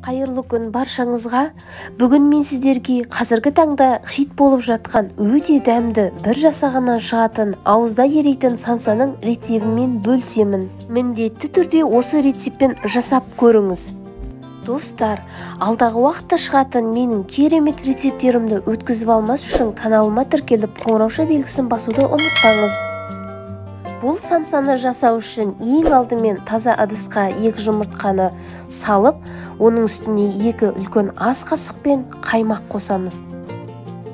Қайырлы күн баршаңызға. Бүгін мен сіздерге қазіргі таңда хит болып жатқан өте дәмді бір жасағаннан шығатын ауызда ерейтін самсаның рецептімен бөлісемін. Міндетті түрде осы рецептпен жасап көріңіз. Достар, алдағы уақытта шығатын менің керемет рецептерімді өткізіп алмас үшін каналыма тіркеліп қоңырауша белгісін басуды ұмытпаңыз. Бұл самсаны жасау үшін ең алдымен таза ыдысқа 2 жұмыртқаны салып, оның үстіне 2 үлкен ас қасықпен қаймақ қосамыз.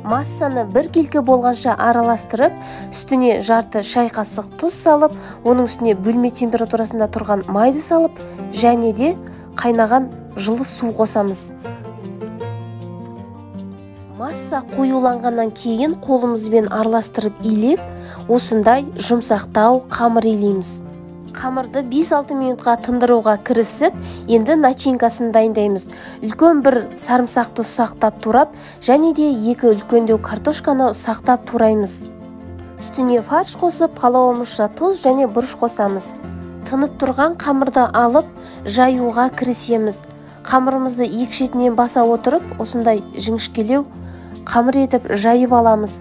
Массаны бір келкі болғанша араластырып, үстіне жарты шай қасық тұз салып, оның үстіне бөлме температурасында тұрған майды салып, және де қайнаған жылы су қосамыз. Масса қоюланғаннан кейін қолымызбен араластырып илеп, осындай жұмсақтау қамыр илейміз. Қамырды 5-6 минутқа тындыруға кірісіп, енді начинкасын дайындаймыз. Үлкен бір сарымсақты ұсақтап турап, және де 2 үлкендеу картошканы ұсақтап тураймыз. Үстіне фарш қосып, қалауымызша тұз және бұрыш қосамыз. Тынып тұрған қамырды алып, жаюға кірісеміз. Қамырымызды екі шетінен баса отырып, осындай жіңішкелеу қамыр етіп жайып аламыз.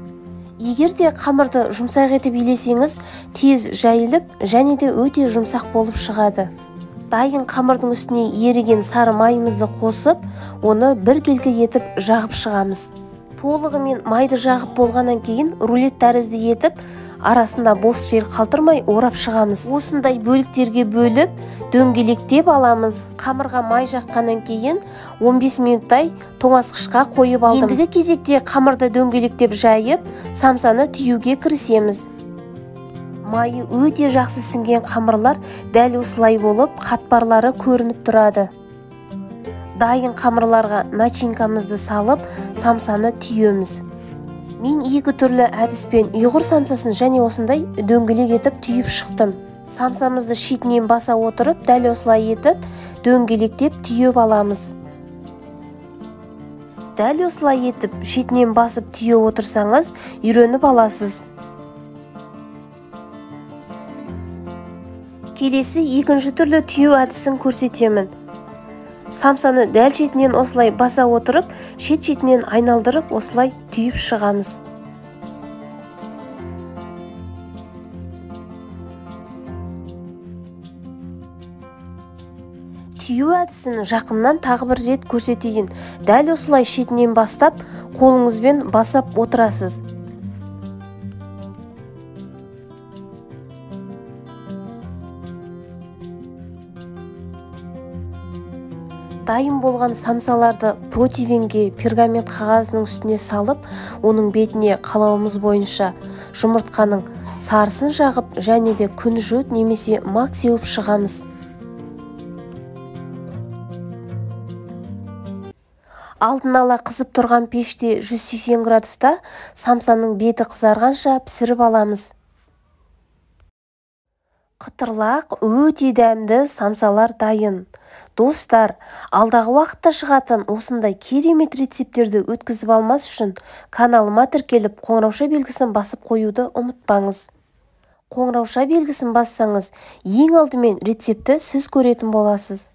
Егер де қамырды жұмсақ етіп илесеңіз, тез жайылып, және де өте жұмсақ болып шығады. Дайын қамырдың үстіне еріген сары майымызды қосып, оны бір келкі етіп жағып шығамыз. Толығымен майды жағып болғаннан кейін рулет тәрізді етіп, арасында бос жер қалдырмай орап шығамыз. Осындай бөліктерге бөліп, дөңгелектеп аламыз. Қамырға май жаққаннан кейін 15 минуттай тоңазытқышқа қойып алдым. Ендігі кезекте қамырды дөңгелектеп жайып, самсаны түйуге кірісеміз. Майы өте жақсы сіңген қамырлар дәл осылай болып, қатпарлары көрініп тұрады. Дайын қамырларға начинкамызды салып, самсаны түйеміз. Мен 2 түрлі әдіспен ұйғыр самсасын және осындай дөңгелек етіп түйіп шықтым. Самсамызды шетінен баса отырып, дәл осылай етіп, дөңгелектеп түйіп аламыз. Дәл осылай етіп, шетінен басып түйіп отырсаңыз, үйреніп аласыз. Келесі 2 түрлі түйу әдісін көрсетемін. Самсаны дәл шетінен осылай баса отырып, шет-шетінен айналдырып, осылай түйіп шығамыз. Түйу әдісін жақыннан тағы бір рет көрсетейін. Дәл осылай шетінен бастап, қолыңызбен басап отырасыз. Дайын болған самсаларды противенге пергамент қағазының үстіне салып, оның бетіне қалауымыз бойынша жұмыртқаның сарысын жағып, және де күнжіт немесе мак сеуіп шығамыз. Алдын ала қызып тұрған пеште 180 градуста самсаның беті қызарғанша пісіріп аламыз. Қытырлақ, өте дәмді самсалар дайын. Достар, алдағы уақытта шығатын осындай керемет рецептерді өткізіп алмас үшін каналыма тіркеліп қоңырауша белгісін басып қоюды ұмытпаңыз. Қоңырауша белгісін бассаңыз, ең алдымен рецепті сіз көретін боласыз.